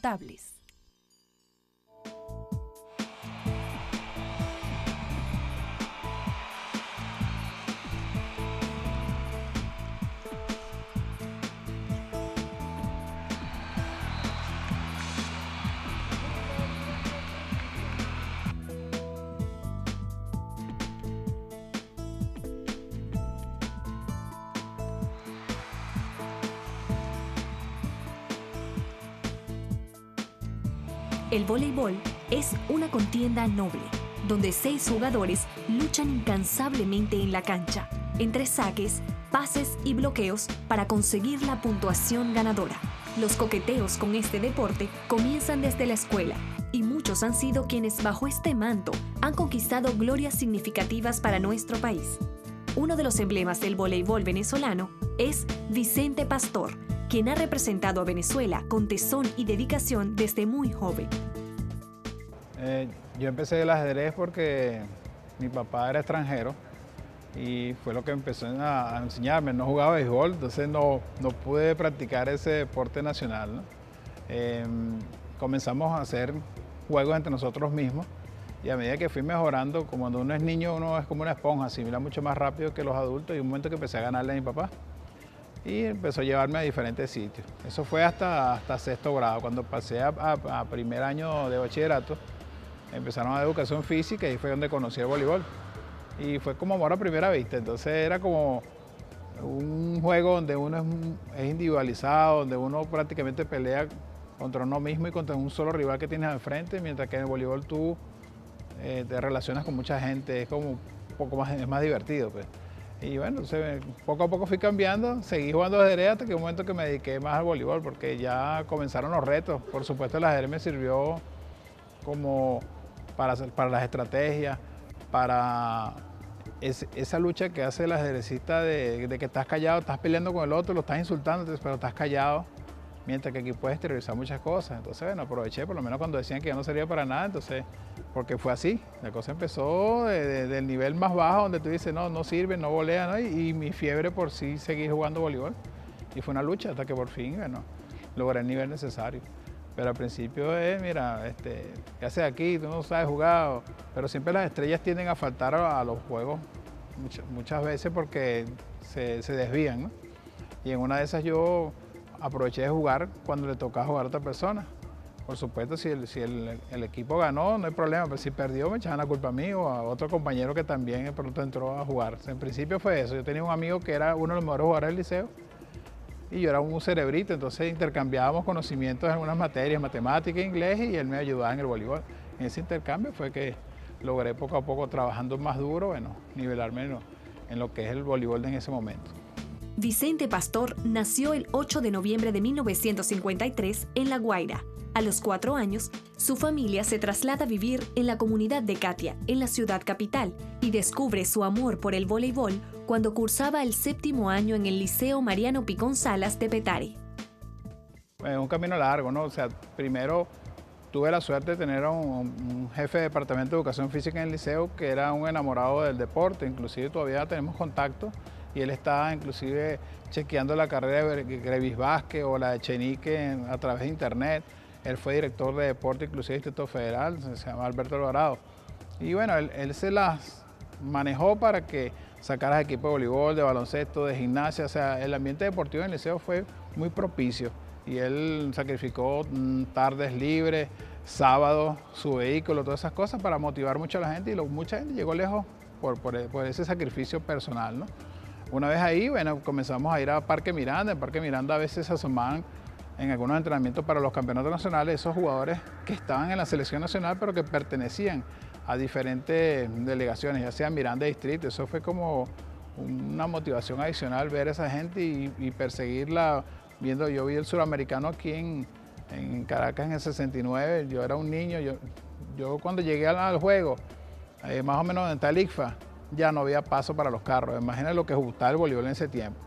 notables. El voleibol es una contienda noble, donde 6 jugadores luchan incansablemente en la cancha, entre saques, pases y bloqueos para conseguir la puntuación ganadora. Los coqueteos con este deporte comienzan desde la escuela, y muchos han sido quienes bajo este manto han conquistado glorias significativas para nuestro país. Uno de los emblemas del voleibol venezolano es Vicente Pastor, quien ha representado a Venezuela con tesón y dedicación desde muy joven. Yo empecé el ajedrez porque mi papá era extranjero y fue lo que empezó a enseñarme. No jugaba béisbol, entonces no pude practicar ese deporte nacional, ¿no? Comenzamos a hacer juegos entre nosotros mismos y a medida que fui mejorando, como cuando uno es niño, uno es como una esponja, asimila mucho más rápido que los adultos, y un momento que empecé a ganarle a mi papá. Y empezó a llevarme a diferentes sitios. Eso fue hasta 6º grado. Cuando pasé a primer año de bachillerato, empezaron a dar educación física y ahí fue donde conocí el voleibol. Y fue como amor a primera vista. Entonces era como un juego donde uno es individualizado, donde uno prácticamente pelea contra uno mismo y contra un solo rival que tienes al frente, mientras que en el voleibol tú te relacionas con mucha gente, es como un poco más, es más divertido, pues. Y bueno, poco a poco fui cambiando, seguí jugando ajedrez hasta que un momento que me dediqué más al voleibol, porque ya comenzaron los retos. Por supuesto, el ajedrez me sirvió como para las estrategias, para esa lucha que hace el ajedrecista de que estás callado, estás peleando con el otro, lo estás insultando, pero estás callado, mientras que aquí puedes exteriorizar muchas cosas. Entonces, bueno, aproveché, por lo menos cuando decían que ya no servía para nada, entonces, porque fue así. La cosa empezó del nivel más bajo, donde tú dices, no sirve, no volea, ¿no? Y mi fiebre por sí seguir jugando voleibol. Y fue una lucha hasta que por fin, bueno, logré el nivel necesario. Pero al principio es, mira, ¿qué haces aquí? Tú no sabes jugar. Pero siempre las estrellas tienden a faltar a los juegos muchas veces porque se desvían, ¿no? Y en una de esas yo aproveché de jugar cuando le tocaba jugar a otra persona. Por supuesto, si el equipo ganó, no hay problema, pero si perdió me echaban la culpa a mí o a otro compañero que también de pronto entró a jugar. O sea, en principio fue eso. Yo tenía un amigo que era uno de los mejores jugadores del liceo y yo era un cerebrito, entonces intercambiábamos conocimientos en algunas materias, matemáticas, inglés, y él me ayudaba en el voleibol. En ese intercambio fue que logré poco a poco, trabajando más duro, bueno, nivelarme en lo que es el voleibol en ese momento. Vicente Pastor nació el 8 de noviembre de 1953 en La Guaira. A los 4 años, su familia se traslada a vivir en la comunidad de Catia, en la ciudad capital, y descubre su amor por el voleibol cuando cursaba el 7º año en el Liceo Mariano Picón Salas de Petare. Es un camino largo, ¿no? O sea, primero tuve la suerte de tener un jefe de departamento de educación física en el liceo que era un enamorado del deporte, inclusive todavía tenemos contacto, y él estaba inclusive chequeando la carrera de Grevis Vázquez o la de Chenique a través de internet. Él fue director de deporte, inclusive del Distrito Federal, se llama Alberto Alvarado. Y bueno, él se las manejó para que sacaras equipo de voleibol, de baloncesto, de gimnasia. O sea, el ambiente deportivo en el liceo fue muy propicio. Y él sacrificó tardes libres, sábados, su vehículo, todas esas cosas para motivar mucho a la gente. Y mucha gente llegó lejos por ese sacrificio personal, ¿no? Una vez ahí, bueno, comenzamos a ir a Parque Miranda. En Parque Miranda a veces se asomaban en algunos entrenamientos para los campeonatos nacionales esos jugadores que estaban en la selección nacional pero que pertenecían a diferentes delegaciones, ya sea Miranda Distrito. Eso fue como una motivación adicional ver a esa gente y perseguirla. Yo vi el suramericano aquí en Caracas en el 69, yo era un niño, yo cuando llegué al juego, más o menos donde está el ICFA, ya no había paso para los carros. Imagínense lo que gustaba el voleibol en ese tiempo.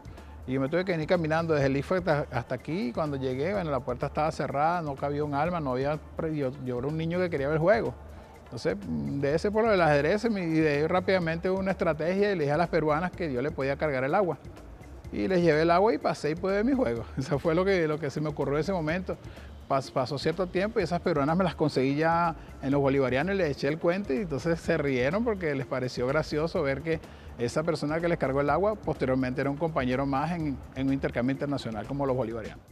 Y yo me tuve que venir caminando desde el IFA hasta aquí, y cuando llegué, bueno, la puerta estaba cerrada, no cabía un alma, no había, yo era un niño que quería ver el juego. Entonces, de ese por lo del ajedrez, me ideé rápidamente una estrategia y le dije a las peruanas que yo le podía cargar el agua. Y les llevé el agua y pasé y pude ver mi juego. Eso fue lo que se me ocurrió en ese momento. pasó cierto tiempo y esas peruanas me las conseguí ya en los bolivarianos y les eché el cuento y entonces se rieron porque les pareció gracioso ver que esa persona que les cargó el agua posteriormente era un compañero más en un intercambio internacional como los bolivarianos.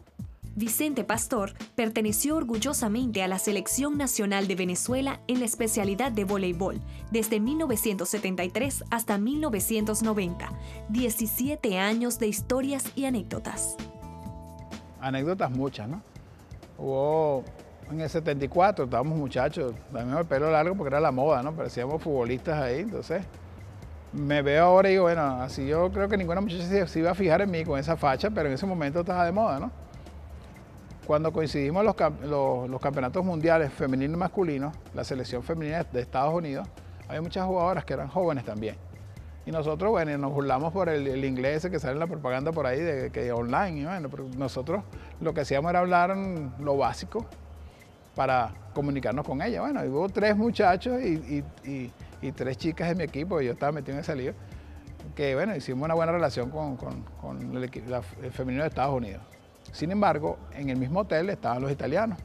Vicente Pastor perteneció orgullosamente a la Selección Nacional de Venezuela en la especialidad de voleibol desde 1973 hasta 1990. 17 años de historias y anécdotas. Anécdotas muchas, ¿no? Hubo en el 74, estábamos muchachos, también el pelo largo porque era la moda, ¿no? Parecíamos futbolistas ahí, entonces me veo ahora y digo, bueno, así yo creo que ninguna muchacha se iba a fijar en mí con esa facha, pero en ese momento estaba de moda, ¿no? Cuando coincidimos los campeonatos mundiales femeninos y masculinos, la selección femenina de Estados Unidos, había muchas jugadoras que eran jóvenes también. Y nosotros, bueno, nos burlamos por el inglés que sale en la propaganda por ahí, que online, y bueno, pero nosotros lo que hacíamos era hablar lo básico para comunicarnos con ella. Bueno, y hubo 3 muchachos y 3 chicas de mi equipo, y yo estaba metido en ese lío, que bueno, hicimos una buena relación con el femenino de Estados Unidos. Sin embargo, en el mismo hotel estaban los italianos.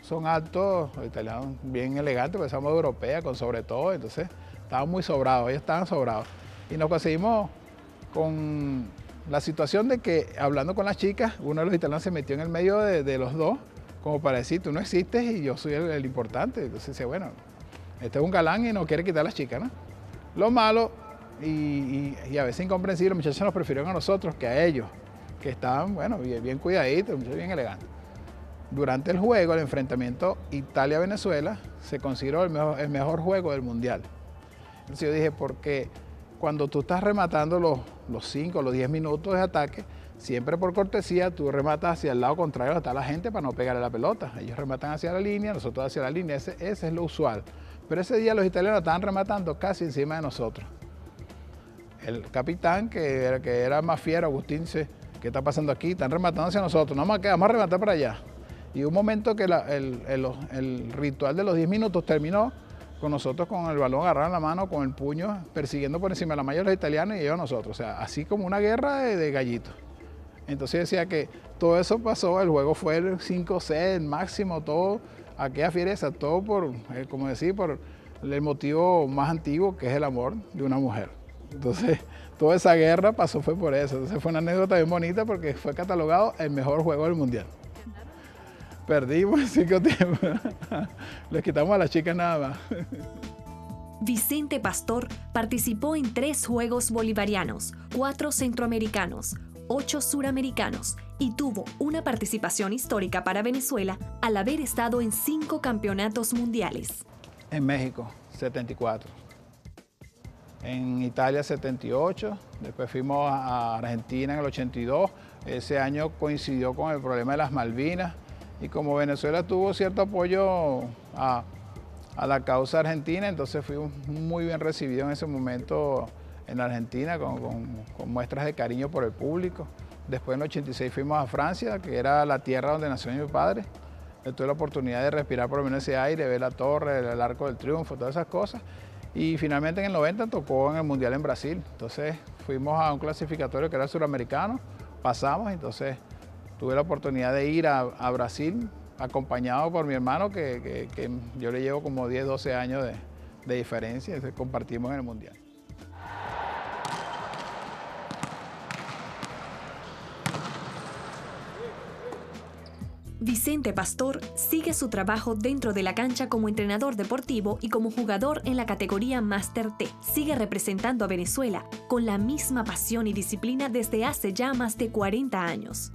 Son altos, los italianos bien elegantes, porque somos europeas, con sobre todo, entonces estaban muy sobrados, ellos estaban sobrados. Y nos conseguimos con la situación de que, hablando con las chicas, uno de los italianos se metió en el medio de los dos, como para decir, tú no existes y yo soy el importante. Entonces dice, bueno, este es un galán y no quiere quitar a las chicas, ¿no? Lo malo, y a veces incomprensible, los muchachos nos prefirieron a nosotros que a ellos, que estaban, bueno, bien cuidaditos, bien elegantes. Durante el juego, el enfrentamiento Italia-Venezuela, se consideró el mejor juego del Mundial. Entonces yo dije, porque cuando tú estás rematando los 5 o los 10 minutos de ataque, siempre por cortesía tú rematas hacia el lado contrario donde está la gente para no pegarle la pelota. Ellos rematan hacia la línea, nosotros hacia la línea, ese es lo usual. Pero ese día los italianos estaban rematando casi encima de nosotros. El capitán, que era más fiero, Agustín, dice, ¿qué está pasando aquí? Están rematando hacia nosotros, no, vamos a rematar para allá. Y un momento que el ritual de los 10 minutos terminó con nosotros con el balón agarrado en la mano, con el puño, persiguiendo por encima de la malla de los italianos y ellos a nosotros. O sea, así como una guerra de gallitos. Entonces decía que todo eso pasó, el juego fue el 5-6, el máximo, todo, aquella fiereza, todo por, como decir, por el motivo más antiguo, que es el amor de una mujer. Entonces, toda esa guerra pasó fue por eso. Entonces fue una anécdota bien bonita porque fue catalogado el mejor juego del Mundial. Perdimos 5 tiempos. Les quitamos a las chicas nada más. Vicente Pastor participó en 3 Juegos Bolivarianos, 4 Centroamericanos, 8 Suramericanos y tuvo una participación histórica para Venezuela al haber estado en 5 campeonatos mundiales. En México, 74. En Italia, 78. Después fuimos a Argentina en el 82. Ese año coincidió con el problema de las Malvinas. Y como Venezuela tuvo cierto apoyo a la causa argentina, entonces fui muy bien recibido en ese momento en Argentina, con muestras de cariño por el público. Después en el 86 fuimos a Francia, que era la tierra donde nació mi padre. Tuve la oportunidad de respirar por lo menos ese aire, ver la torre, el Arco del Triunfo, todas esas cosas. Y finalmente en el 90 tocó en el Mundial en Brasil. Entonces fuimos a un clasificatorio que era el suramericano, pasamos, entonces tuve la oportunidad de ir a Brasil acompañado por mi hermano, que yo le llevo como 10, 12 años de diferencia, entonces compartimos en el Mundial. Vicente Pastor sigue su trabajo dentro de la cancha como entrenador deportivo y como jugador en la categoría Master T. Sigue representando a Venezuela con la misma pasión y disciplina desde hace ya más de 40 años.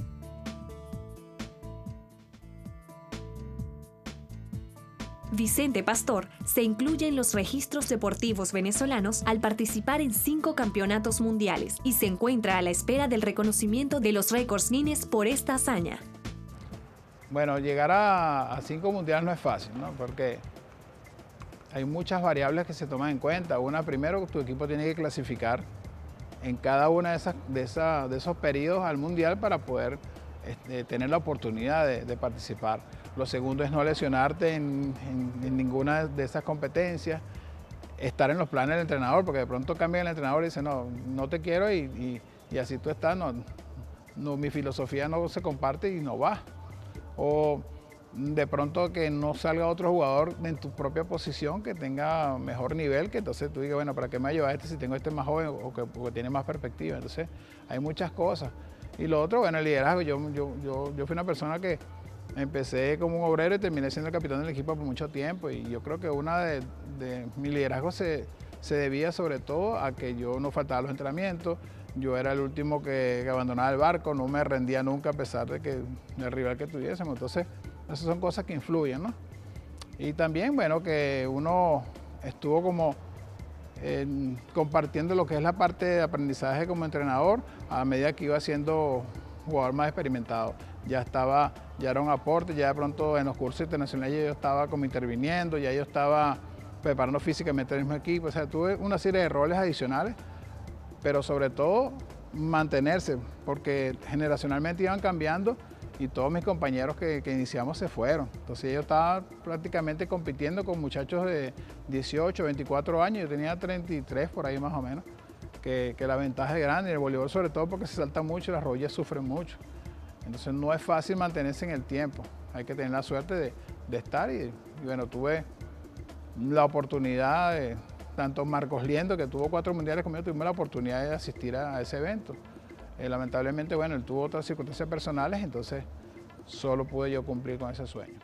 Vicente Pastor se incluye en los registros deportivos venezolanos al participar en 5 campeonatos mundiales y se encuentra a la espera del reconocimiento de los récords Guinness por esta hazaña. Bueno, llegar a 5 mundiales no es fácil, ¿no? Porque hay muchas variables que se toman en cuenta. Una, primero, tu equipo tiene que clasificar en cada una de esos periodos al mundial para poder tener la oportunidad de participar. Lo segundo es no lesionarte en ninguna de esas competencias, estar en los planes del entrenador, porque de pronto cambia el entrenador y dice, no te quiero y así tú estás, mi filosofía no se comparte y no va. O de pronto que no salga otro jugador en tu propia posición que tenga mejor nivel, que entonces tú digas, bueno, ¿para qué me va a llevar este si tengo este más joven o que tiene más perspectiva? Entonces hay muchas cosas. Y lo otro, bueno, el liderazgo. Yo fui una persona que empecé como un obrero y terminé siendo el capitán del equipo por mucho tiempo, y yo creo que una de mi liderazgo se debía sobre todo a que yo no faltaba a los entrenamientos. Yo era el último que abandonaba el barco, no me rendía nunca a pesar de que el rival que tuviésemos. Entonces, esas son cosas que influyen, ¿no? Y también, bueno, que uno estuvo como compartiendo lo que es la parte de aprendizaje como entrenador a medida que iba siendo jugador más experimentado. Ya era un aporte, ya de pronto en los cursos internacionales yo estaba como interviniendo, ya yo estaba preparando físicamente el mismo equipo. O sea, tuve una serie de roles adicionales, pero sobre todo mantenerse, porque generacionalmente iban cambiando y todos mis compañeros que iniciamos se fueron. Entonces yo estaba prácticamente compitiendo con muchachos de 18, 24 años, yo tenía 33 por ahí más o menos, que la ventaja es grande, y el voleibol sobre todo porque se salta mucho y las rodillas sufren mucho. Entonces no es fácil mantenerse en el tiempo, hay que tener la suerte de estar y bueno, tuve la oportunidad de, tanto Marcos Liendo, que tuvo 4 mundiales conmigo, tuvimos la oportunidad de asistir a ese evento. Lamentablemente, bueno, él tuvo otras circunstancias personales, entonces solo pude yo cumplir con ese sueño.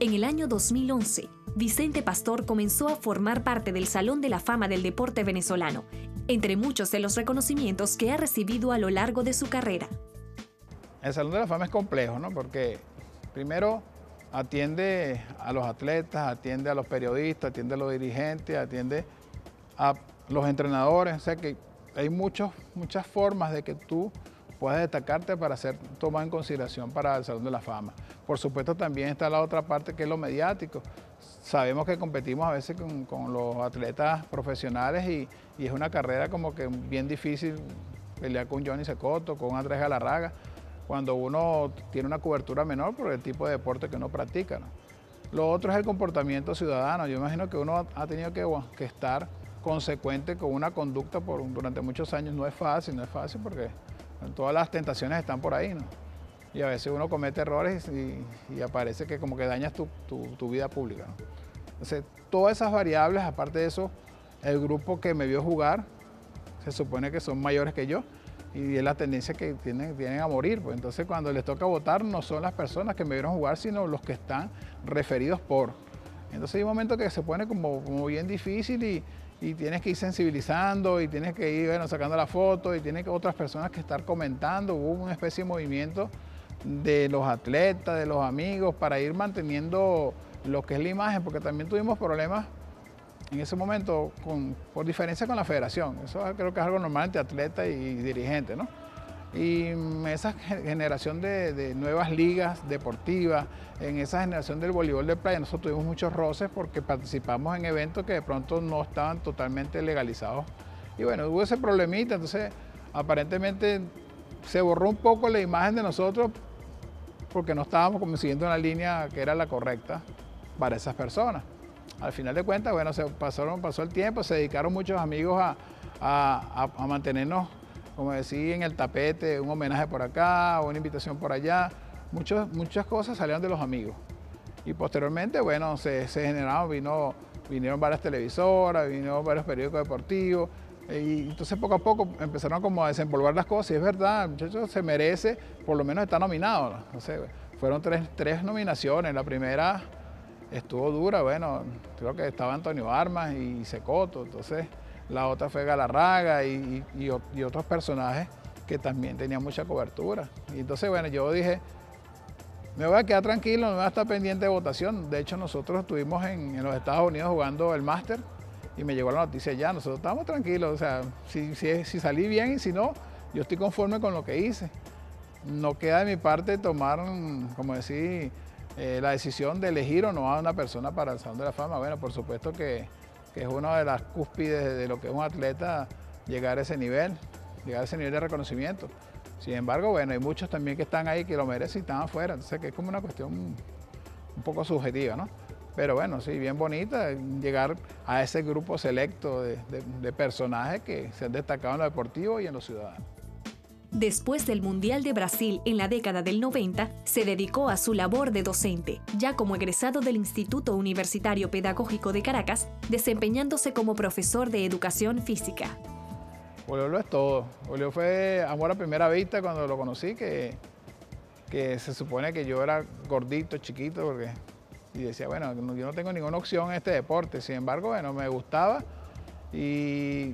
En el año 2011, Vicente Pastor comenzó a formar parte del Salón de la Fama del Deporte Venezolano, entre muchos de los reconocimientos que ha recibido a lo largo de su carrera. El Salón de la Fama es complejo, ¿no? Porque primero atiende a los atletas, atiende a los periodistas, atiende a los dirigentes, atiende a los entrenadores, o sea que hay muchas formas de que tú puedas destacarte para ser tomado en consideración para el Salón de la Fama. Por supuesto también está la otra parte que es lo mediático. Sabemos que competimos a veces con los atletas profesionales y es una carrera como que bien difícil pelear con Johnny Cecotto, con Andrés Galarraga, cuando uno tiene una cobertura menor por el tipo de deporte que uno practica, ¿no? Lo otro es el comportamiento ciudadano. Yo imagino que uno ha tenido que estar consecuente con una conducta durante muchos años. No es fácil porque todas las tentaciones están por ahí, ¿no? Y a veces uno comete errores y aparece que como que dañas tu vida pública, ¿no? Entonces, todas esas variables, aparte de eso, el grupo que me vio jugar, se supone que son mayores que yo, y es la tendencia que tienen a morir. Pues entonces cuando les toca votar no son las personas que me vieron jugar, sino los que están referidos por. Entonces hay un momento que se pone como bien difícil y tienes que ir sensibilizando y tienes que ir sacando la foto y tienes que otras personas que estar comentando. Hubo una especie de movimiento de los atletas, de los amigos, para ir manteniendo lo que es la imagen, porque también tuvimos problemas en ese momento por diferencia con la federación. Eso creo que es algo normal entre atleta y dirigente, ¿no? Y esa generación de nuevas ligas deportivas, en esa generación del voleibol de playa, nosotros tuvimos muchos roces porque participamos en eventos que de pronto no estaban totalmente legalizados. Y bueno, hubo ese problemita, entonces aparentemente se borró un poco la imagen de nosotros porque no estábamos como siguiendo una línea que era la correcta para esas personas. Al final de cuentas, bueno, pasó el tiempo, se dedicaron muchos amigos a mantenernos, como decía, en el tapete, un homenaje por acá, una invitación por allá. Muchas cosas salieron de los amigos. Y posteriormente, bueno, se generaron, vinieron varias televisoras, vinieron varios periódicos deportivos. Y entonces poco a poco empezaron como a desempolvar las cosas. Y es verdad, el muchacho se merece, por lo menos estar nominado, ¿no? Entonces, fueron tres nominaciones. La primera estuvo dura, bueno, creo que estaba Antonio Armas y Cecotto, entonces la otra fue Galarraga y otros personajes que también tenían mucha cobertura. Y entonces, bueno, yo dije, me voy a quedar tranquilo, no me voy a estar pendiente de votación. De hecho, nosotros estuvimos en los Estados Unidos jugando el máster y me llegó la noticia ya, nosotros estábamos tranquilos, o sea, si salí bien y si no, yo estoy conforme con lo que hice. No queda de mi parte tomar, como decir, la decisión de elegir o no a una persona para el Salón de la Fama. Bueno, por supuesto que es una de las cúspides de lo que es un atleta, llegar a ese nivel de reconocimiento. Sin embargo, bueno, hay muchos también que están ahí que lo merecen y están afuera, entonces que es como una cuestión un poco subjetiva, ¿no? Pero bueno, sí, bien bonita llegar a ese grupo selecto de personajes que se han destacado en lo deportivo y en lo ciudadano. Después del Mundial de Brasil en la década del 90, se dedicó a su labor de docente, ya como egresado del Instituto Universitario Pedagógico de Caracas, desempeñándose como profesor de educación física. Julio lo es todo. Julio fue amor a primera vista cuando lo conocí, que se supone que yo era gordito, chiquito, y decía, bueno, yo no tengo ninguna opción en este deporte. Sin embargo, bueno, me gustaba y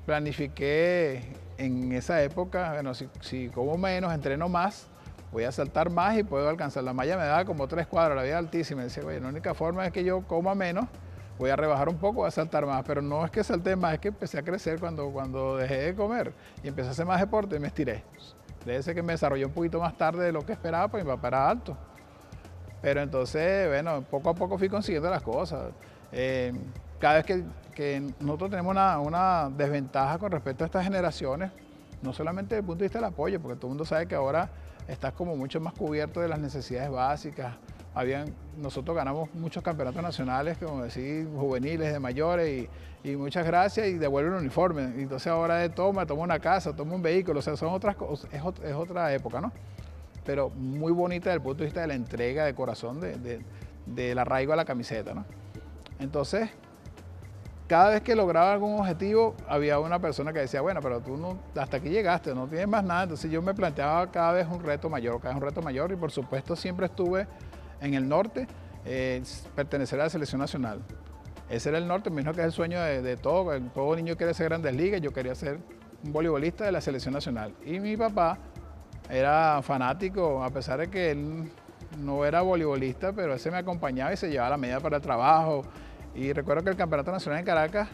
planifiqué en esa época, bueno, si como menos, entreno más, voy a saltar más y puedo alcanzar. La malla me daba como 3 cuadros, la vida altísima. Y decía, oye, la única forma es que yo coma menos, voy a rebajar un poco, voy a saltar más. Pero no es que salté más, es que empecé a crecer cuando dejé de comer y empecé a hacer más deporte y me estiré. Debe ser que me desarrollé un poquito más tarde de lo que esperaba, porque mi papá era alto. Pero entonces, bueno, poco a poco fui consiguiendo las cosas. Cada vez que nosotros tenemos una desventaja con respecto a estas generaciones, no solamente desde el punto de vista del apoyo, porque todo el mundo sabe que ahora estás como mucho más cubierto de las necesidades básicas. Nosotros ganamos muchos campeonatos nacionales, como decir, juveniles, de mayores, y muchas gracias, y devuelven el uniforme. Entonces ahora toma una casa, toma un vehículo, o sea, son otras cosas, es otra época, ¿no? Pero muy bonita desde el punto de vista de la entrega de corazón, del arraigo a la camiseta, ¿no? Entonces, cada vez que lograba algún objetivo, había una persona que decía, bueno, pero tú no, hasta aquí llegaste, no tienes más nada. Entonces yo me planteaba cada vez un reto mayor, y por supuesto siempre estuve en el norte, pertenecer a la selección nacional. Ese era el norte, me imagino que es el sueño de todo niño quiere ser Grandes Ligas. Yo quería ser un voleibolista de la selección nacional. Y mi papá era fanático, a pesar de que él no era voleibolista, pero ese me acompañaba y se llevaba la medida para el trabajo. Y recuerdo que el Campeonato Nacional en Caracas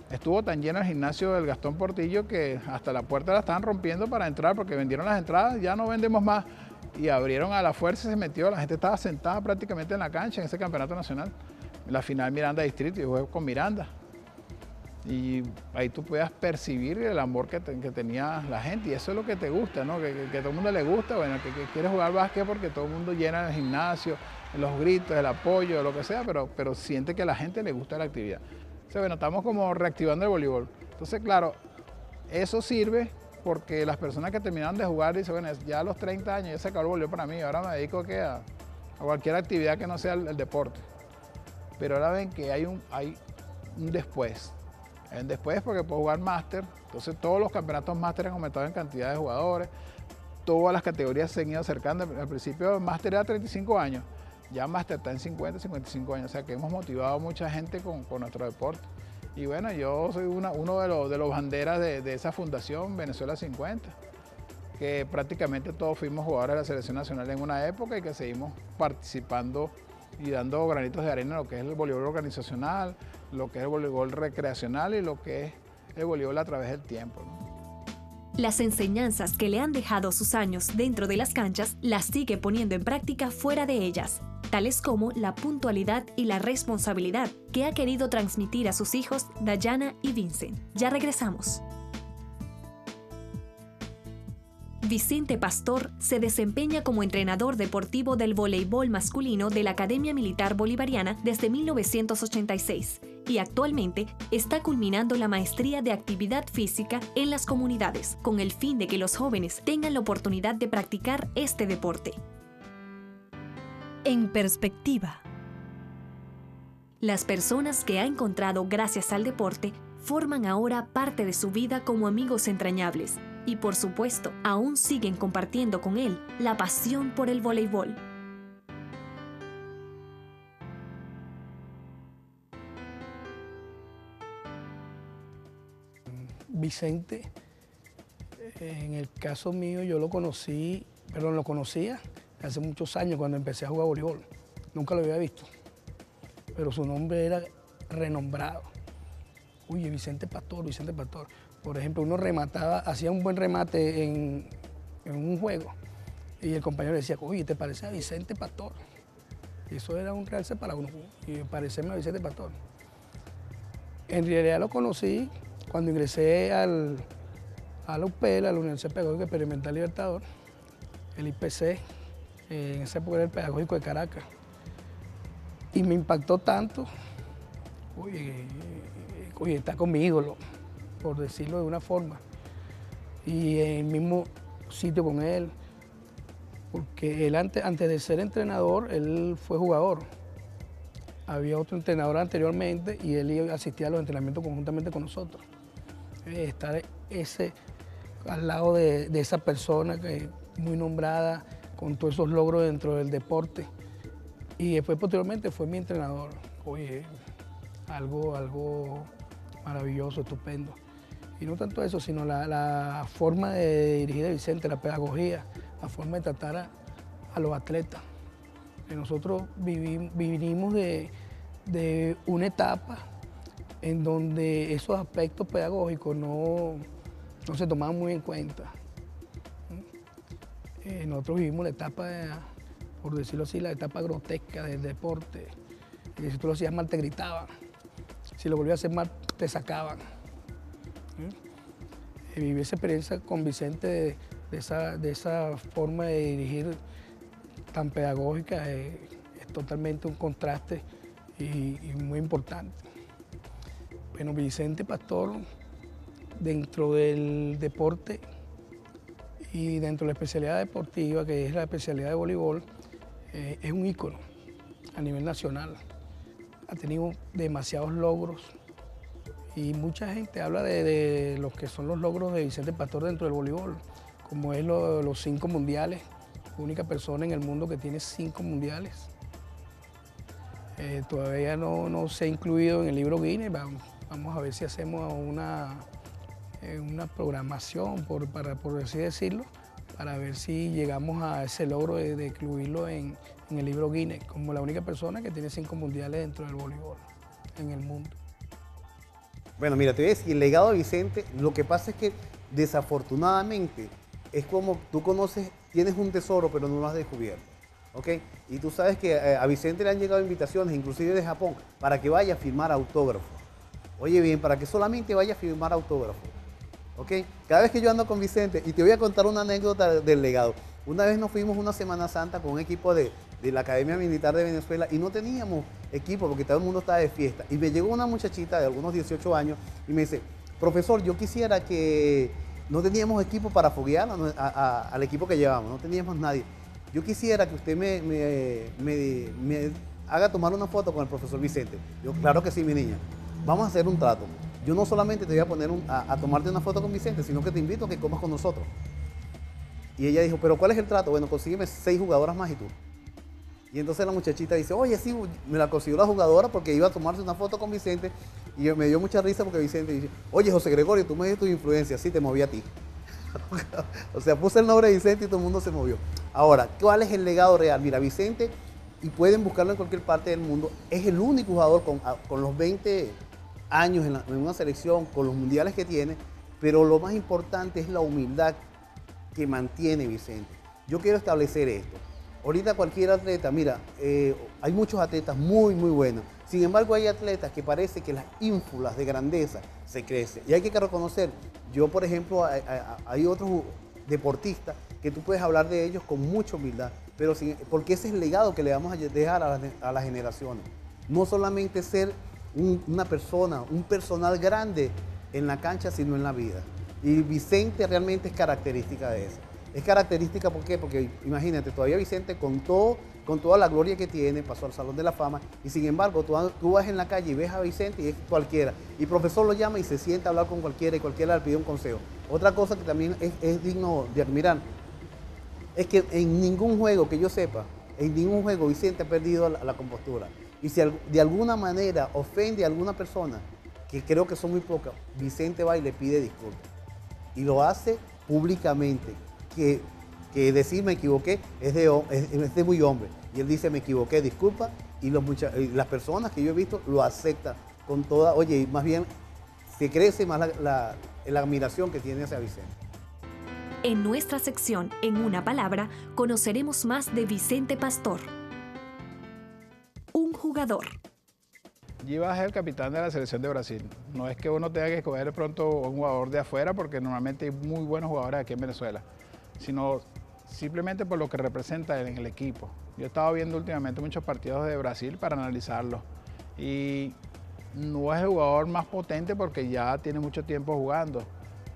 estuvo tan lleno el gimnasio del Gastón Portillo que hasta la puerta la estaban rompiendo para entrar, porque vendieron las entradas, ya no vendemos más. Y abrieron a la fuerza y se metió, la gente estaba sentada prácticamente en la cancha en ese Campeonato Nacional. La final Miranda Distrito, y jugué con Miranda. Y ahí tú podías percibir el amor que tenía la gente, y eso es lo que te gusta, ¿no? Que a todo el mundo le gusta, bueno, que quiere jugar básquet porque todo el mundo llena el gimnasio, los gritos, el apoyo, lo que sea, pero siente que a la gente le gusta la actividad. Entonces, bueno, estamos como reactivando el voleibol. Entonces, claro, eso sirve porque las personas que terminaron de jugar dicen, bueno, ya a los 30 años ya se acabó el voleibol para mí, ahora me dedico a cualquier actividad que no sea el deporte. Pero ahora ven que hay un después. Después porque puedo jugar máster, entonces todos los campeonatos máster han aumentado en cantidad de jugadores, todas las categorías se han ido acercando. Al principio máster era 35 años, ya máster está en 50, 55 años, o sea que hemos motivado a mucha gente con nuestro deporte. Y bueno, yo soy uno de los banderas de esa fundación Venezuela 50, que prácticamente todos fuimos jugadores de la selección nacional en una época y que seguimos participando y dando granitos de arena en lo que es el voleibol organizacional, lo que es el voleibol recreacional y lo que es el voleibol a través del tiempo, ¿no? Las enseñanzas que le han dejado sus años dentro de las canchas las sigue poniendo en práctica fuera de ellas, tales como la puntualidad y la responsabilidad que ha querido transmitir a sus hijos Dayana y Vincent. Ya regresamos. Vicente Pastor se desempeña como entrenador deportivo del voleibol masculino de la Academia Militar Bolivariana desde 1986 y actualmente está culminando la maestría de actividad física en las comunidades con el fin de que los jóvenes tengan la oportunidad de practicar este deporte. En perspectiva. Las personas que ha encontrado gracias al deporte forman ahora parte de su vida como amigos entrañables. Y por supuesto, aún siguen compartiendo con él la pasión por el voleibol. Vicente, en el caso mío yo lo conocía hace muchos años cuando empecé a jugar voleibol. Nunca lo había visto, pero su nombre era renombrado. Oye, Vicente Pastor, Vicente Pastor. Por ejemplo, uno remataba, hacía un buen remate en un juego y el compañero decía, oye, ¿te parece a Vicente Pastor? Y eso era un realce para uno, y parecerme a Vicente Pastor. En realidad lo conocí cuando ingresé a la UPEL, a la Universidad Pedagógica Experimental Libertador, el IPC, en esa época era el Pedagógico de Caracas. Y me impactó tanto, oye, está con mi ídolo, por decirlo de una forma. Y él mismo sitio con él, porque él antes de ser entrenador, él fue jugador. Había otro entrenador anteriormente y él asistía a los entrenamientos conjuntamente con nosotros. Estar al lado de esa persona que es muy nombrada, con todos esos logros dentro del deporte. Y después posteriormente fue mi entrenador. Oye, algo maravilloso, estupendo. Y no tanto eso, sino la forma de dirigir a Vicente, la pedagogía, la forma de tratar a los atletas. Que nosotros vinimos de una etapa en donde esos aspectos pedagógicos no se tomaban muy en cuenta. Nosotros vivimos la etapa, por decirlo así, la etapa grotesca del deporte. Y si tú lo hacías mal, te gritaban. Si lo volvías a hacer mal, te sacaban. Viví esa experiencia con Vicente de esa forma de dirigir tan pedagógica. Es totalmente un contraste y muy importante. Bueno, Vicente Pastor, dentro del deporte y dentro de la especialidad deportiva, que es la especialidad de voleibol, es un ícono a nivel nacional. Ha tenido demasiados logros y mucha gente habla de los que son los logros de Vicente Pastor dentro del voleibol, como es los 5 mundiales, única persona en el mundo que tiene 5 mundiales. Todavía no se ha incluido en el libro Guinness. Vamos a ver si hacemos una programación, por así decirlo, para ver si llegamos a ese logro de incluirlo en el libro Guinness, como la única persona que tiene 5 mundiales dentro del voleibol en el mundo. Bueno, mira, te voy a decir, el legado de Vicente, lo que pasa es que desafortunadamente es como tú conoces, tienes un tesoro, pero no lo has descubierto. ¿Ok? Y tú sabes que a Vicente le han llegado invitaciones, inclusive de Japón, para que vaya a firmar autógrafos. Oye bien, para que solamente vaya a firmar autógrafos. ¿Ok? Cada vez que yo ando con Vicente, y te voy a contar una anécdota del legado. Una vez nos fuimos una Semana Santa con un equipo de la Academia Militar de Venezuela y no teníamos equipo porque todo el mundo estaba de fiesta. Y me llegó una muchachita de algunos 18 años y me dice, profesor, yo quisiera que no teníamos equipo para foguear al equipo que llevamos, no teníamos nadie. Yo quisiera que usted me haga tomar una foto con el profesor Vicente. Yo, claro que sí, mi niña. Vamos a hacer un trato. Yo no solamente te voy a poner a tomarte una foto con Vicente, sino que te invito a que comas con nosotros. Y ella dijo, ¿pero cuál es el trato? Bueno, consígueme 6 jugadoras más y tú. Y entonces la muchachita dice, oye, sí, me la consiguió la jugadora porque iba a tomarse una foto con Vicente. Y me dio mucha risa porque Vicente dice, oye, José Gregorio, tú me diste tu influencia, sí, te moví a ti. O sea, puse el nombre de Vicente y todo el mundo se movió. Ahora, ¿cuál es el legado real? Mira, Vicente, y pueden buscarlo en cualquier parte del mundo, es el único jugador con los 20 años en una selección, con los mundiales que tiene, pero lo más importante es la humildad que mantiene Vicente. Yo quiero establecer esto. Ahorita cualquier atleta, mira, hay muchos atletas muy, muy buenos. Sin embargo, hay atletas que parece que las ínfulas de grandeza se crecen. Y hay que reconocer, yo por ejemplo, hay otros deportistas que tú puedes hablar de ellos con mucha humildad, pero porque ese es el legado que le vamos a dejar a las generaciones. No solamente ser una persona, un personal grande en la cancha, sino en la vida. Y Vicente realmente es característica de eso. Es característica, ¿por qué? Porque imagínate, todavía Vicente con toda la gloria que tiene, pasó al Salón de la Fama, y sin embargo, tú vas en la calle y ves a Vicente y es cualquiera. Y el profesor lo llama y se sienta a hablar con cualquiera y cualquiera le pide un consejo. Otra cosa que también es digno de admirar, es que en ningún juego que yo sepa, en ningún juego Vicente ha perdido la compostura. Y si de alguna manera ofende a alguna persona, que creo que son muy pocas, Vicente va y le pide disculpas. Y lo hace públicamente. Que decir me equivoqué es de muy hombre. Y él dice me equivoqué, disculpa, y las personas que yo he visto lo aceptan con toda, oye, y más bien se crece más la admiración que tiene hacia Vicente. En nuestra sección En una palabra, conoceremos más de Vicente Pastor. Un jugador. Givas es el capitán de la selección de Brasil. No es que uno tenga que escoger de pronto un jugador de afuera, porque normalmente hay muy buenos jugadores aquí en Venezuela, sino simplemente por lo que representa en el equipo. Yo he estado viendo últimamente muchos partidos de Brasil para analizarlos y no es el jugador más potente porque ya tiene mucho tiempo jugando,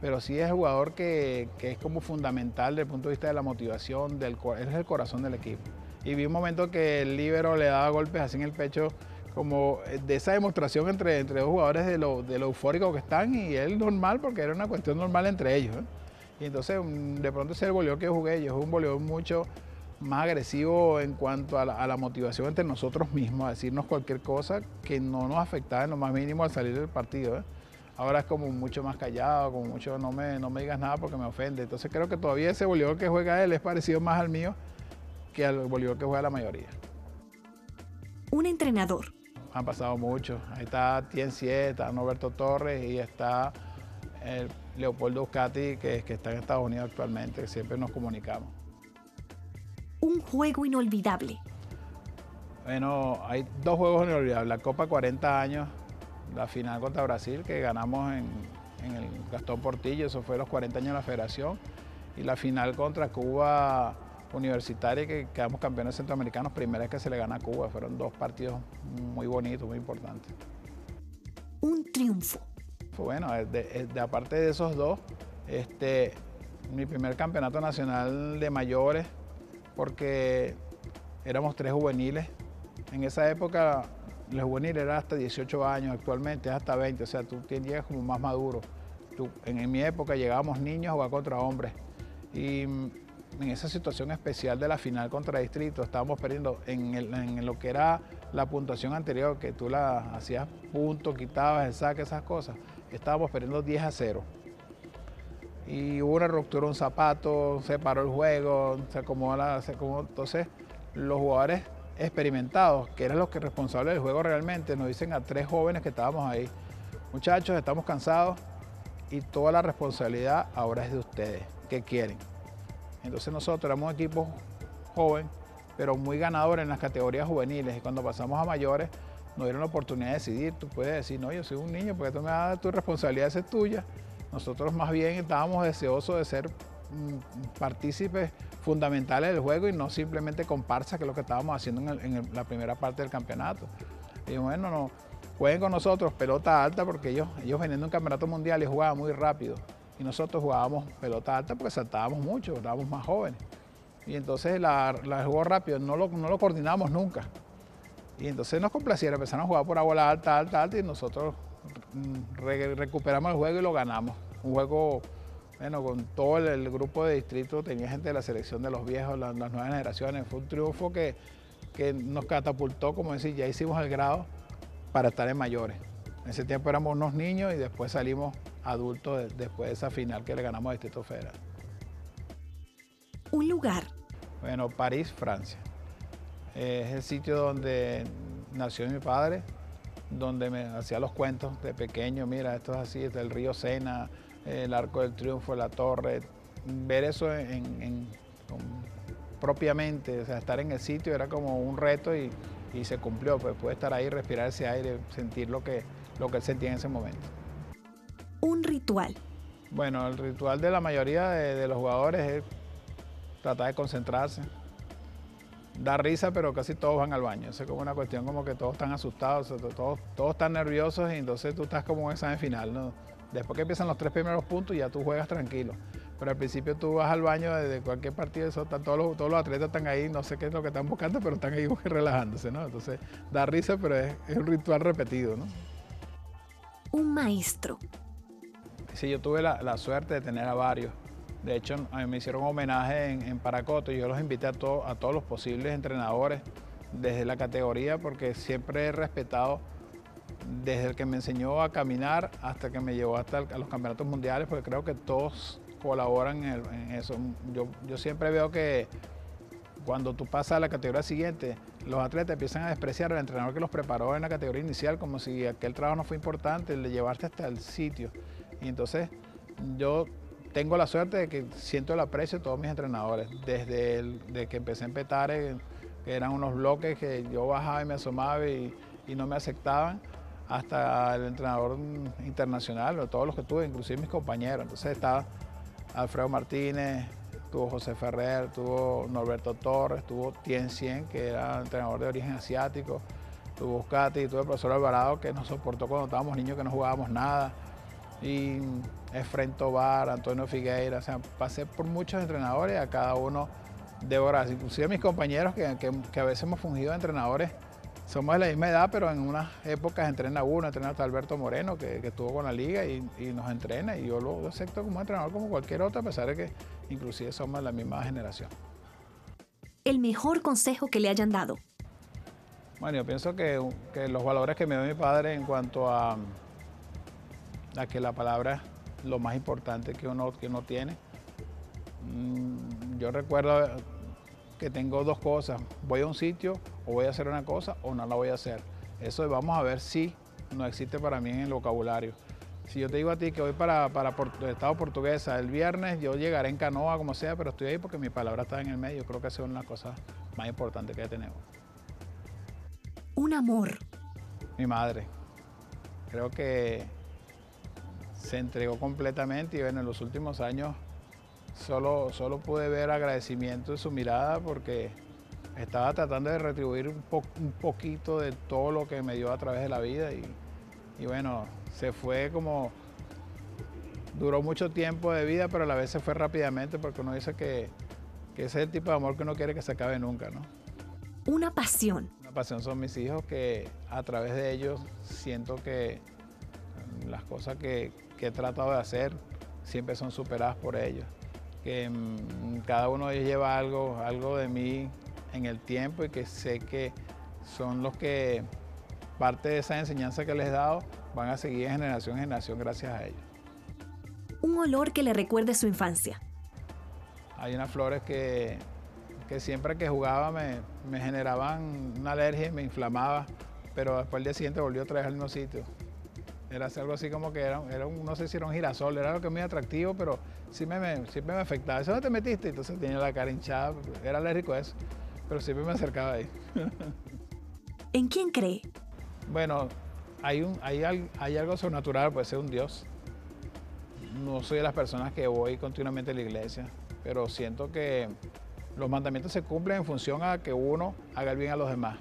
pero sí es el jugador que es como fundamental desde el punto de vista de la motivación, él es el corazón del equipo. Y vi un momento que el líbero le daba golpes así en el pecho, como de esa demostración entre dos jugadores de lo eufórico que están, y él normal, porque era una cuestión normal entre ellos, ¿eh? Y entonces de pronto ese es el voleibol que jugué, yo jugué un voleibol mucho más agresivo en cuanto a la motivación entre nosotros mismos, a decirnos cualquier cosa que no nos afectaba en lo más mínimo al salir del partido, ¿eh? Ahora es como mucho más callado, como mucho no me digas nada porque me ofende. Entonces creo que todavía ese voleibol que juega él es parecido más al mío que al voleibol que juega la mayoría. Un entrenador. Han pasado muchos. Ahí está Tien-Sie, está Norberto Torres y está Leopoldo Euskadi, que está en Estados Unidos actualmente, que siempre nos comunicamos. Un juego inolvidable. Bueno, hay dos juegos inolvidables. La Copa 40 años, la final contra Brasil, que ganamos en el Gastón Portillo, eso fue los 40 años de la federación. Y la final contra Cuba Universitaria, que quedamos campeones centroamericanos, primera vez que se le gana a Cuba. Fueron dos partidos muy bonitos, muy importantes. Un triunfo. Bueno, aparte de esos dos, mi primer campeonato nacional de mayores, porque éramos 3 juveniles. En esa época, el juvenil era hasta 18 años, actualmente es hasta 20, o sea, tú llegas como más maduro. En mi época llegábamos niños a jugar contra hombres. Y en esa situación especial de la final contra Distrito, estábamos perdiendo en lo que era la puntuación anterior, que tú la hacías punto, quitabas el saque, esas cosas. Estábamos perdiendo 10-0. Y hubo una ruptura, un zapato, se paró el juego, se acomodó. Entonces, los jugadores experimentados, que eran los que responsables del juego realmente, nos dicen a 3 jóvenes que estábamos ahí: muchachos, estamos cansados y toda la responsabilidad ahora es de ustedes. ¿Qué quieren? Entonces nosotros éramos un equipo joven, pero muy ganador en las categorías juveniles, y cuando pasamos a mayores nos dieron la oportunidad de decidir. Tú puedes decir, no, yo soy un niño, porque tú me vas a dar tu responsabilidad, esa es tuya. Nosotros más bien estábamos deseosos de ser partícipes fundamentales del juego y no simplemente comparsas, que es lo que estábamos haciendo en la primera parte del campeonato. Y bueno, no, jueguen con nosotros pelota alta, porque ellos venían de un campeonato mundial y jugaban muy rápido. Y nosotros jugábamos pelota alta porque saltábamos mucho, estábamos más jóvenes. Y entonces el juego rápido no lo coordinamos nunca. Y entonces nos complacieron, empezaron a jugar por la bola alta, alta, alta, y nosotros recuperamos el juego y lo ganamos. Un juego, bueno, con todo el grupo de distrito, tenía gente de la selección de los viejos, las nuevas generaciones. Fue un triunfo que nos catapultó, como decir, ya hicimos el grado para estar en mayores. En ese tiempo éramos unos niños y después salimos adultos después de esa final que le ganamos al Distrito Federal. Un lugar. Bueno, París, Francia. Es el sitio donde nació mi padre, donde me hacía los cuentos de pequeño. Mira, esto es así, está el río Sena, el Arco del Triunfo, la torre. Ver eso propiamente, o sea, estar en el sitio era como un reto y se cumplió. Pues pude estar ahí, respirar ese aire, sentir lo que él sentía en ese momento. Un ritual. Bueno, el ritual de la mayoría de los jugadores es tratar de concentrarse. Da risa, pero casi todos van al baño. Es como una cuestión como que todos están asustados, todos están nerviosos, y entonces tú estás como un examen final, ¿no? Después que empiezan los 3 primeros puntos ya tú juegas tranquilo. Pero al principio tú vas al baño de cualquier partido, todos los atletas están ahí, no sé qué es lo que están buscando, pero están ahí relajándose, ¿no? Entonces da risa, pero es un ritual repetido, ¿no? Un maestro. Sí, yo tuve la suerte de tener a varios. De hecho, a mí me hicieron un homenaje en Paracoto y yo los invité a todos los posibles entrenadores desde la categoría, porque siempre he respetado desde el que me enseñó a caminar hasta que me llevó hasta a los campeonatos mundiales, porque creo que todos colaboran en eso. Yo siempre veo que cuando tú pasas a la categoría siguiente, los atletas empiezan a despreciar al entrenador que los preparó en la categoría inicial, como si aquel trabajo no fue importante, el de llevarte hasta el sitio. Y entonces yo tengo la suerte de que siento el aprecio de todos mis entrenadores, desde que empecé en Petare, que eran unos bloques que yo bajaba y me asomaba y no me aceptaban, hasta el entrenador internacional, todos los que tuve, inclusive mis compañeros. Entonces estaba Alfredo Martínez, tuvo José Ferrer, tuvo Norberto Torres, tuvo Tien-Sie, que era entrenador de origen asiático, tuvo Euskadi, tuvo el profesor Alvarado, que nos soportó cuando estábamos niños, que no jugábamos nada. y Efraín Tobar, Antonio Figueira, o sea, pasé por muchos entrenadores, a cada uno debo gracias. Inclusive mis compañeros que a veces hemos fungido de entrenadores, somos de la misma edad, pero en unas épocas entrena hasta Alberto Moreno, que estuvo con la liga y nos entrena, y yo lo acepto como entrenador como cualquier otro, a pesar de que inclusive somos de la misma generación. El mejor consejo que le hayan dado. Bueno, yo pienso que los valores que me dio mi padre en cuanto a que la palabra es lo más importante que uno tiene. Yo recuerdo que tengo dos cosas: voy a un sitio o voy a hacer una cosa o no la voy a hacer. Eso de vamos a ver si no existe para mí en el vocabulario. Si yo te digo a ti que voy para el Estado Portuguesa el viernes, yo llegaré en canoa como sea, pero estoy ahí porque mi palabra está en el medio. Creo que esa es una de las cosas más importantes que tenemos. Un amor. Mi madre. Creo que se entregó completamente y bueno, en los últimos años solo pude ver agradecimiento en su mirada porque estaba tratando de retribuir un poquito de todo lo que me dio a través de la vida y bueno, se fue como, duró mucho tiempo de vida, pero a la vez se fue rápidamente porque uno dice que ese es el tipo de amor que uno quiere que se acabe nunca, ¿no? Una pasión. Una pasión son mis hijos, que a través de ellos siento que las cosas que he tratado de hacer siempre son superadas por ellos. Que cada uno de ellos lleva algo de mí en el tiempo y que sé que son los que parte de esa enseñanza que les he dado van a seguir en generación en generación gracias a ellos. Un olor que le recuerde su infancia. Hay unas flores que siempre que jugaba me generaban una alergia y me inflamaba, pero después el día siguiente volvió otra vez al mismo sitio. Era algo así como que no sé si era un girasol, era algo que muy atractivo, pero siempre me afectaba. ¿Eso no te metiste? Entonces tenía la cara hinchada, era alérgico a eso, pero siempre me acercaba ahí. ¿En quién cree? Bueno, hay algo sobrenatural, puede ser un Dios. No soy de las personas que voy continuamente a la iglesia, pero siento que los mandamientos se cumplen en función a que uno haga el bien a los demás.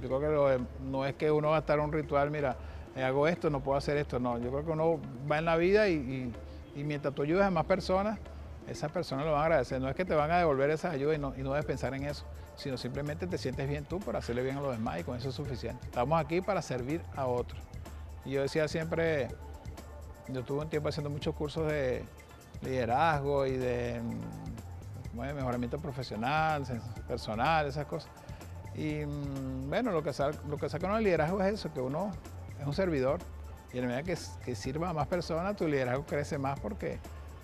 Yo creo que no es que uno va a estar en un ritual, mira, hago esto, no puedo hacer esto, no. Yo creo que uno va en la vida y mientras tú ayudes a más personas, esas personas lo van a agradecer. No es que te van a devolver esa ayuda y no debes pensar en eso, sino simplemente te sientes bien tú por hacerle bien a los demás y con eso es suficiente. Estamos aquí para servir a otros. Y yo decía siempre, yo tuve un tiempo haciendo muchos cursos de liderazgo y de mejoramiento profesional, personal, esas cosas. Y bueno, lo que saca uno del liderazgo es eso, que uno es un servidor y en la medida que sirva a más personas, tu liderazgo crece más porque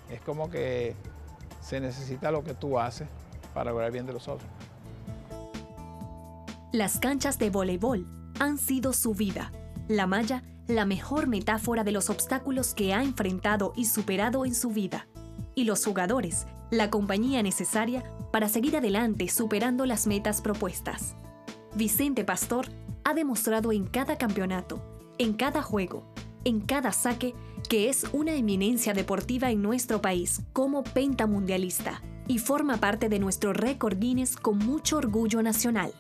es como que se necesita lo que tú haces para lograr el bien de los otros. Las canchas de voleibol han sido su vida. La malla, la mejor metáfora de los obstáculos que ha enfrentado y superado en su vida. Y los jugadores, la compañía necesaria para seguir adelante superando las metas propuestas. Vicente Pastor ha demostrado en cada campeonato, en cada juego, en cada saque, que es una eminencia deportiva en nuestro país como pentamundialista y forma parte de nuestro récord Guinness con mucho orgullo nacional.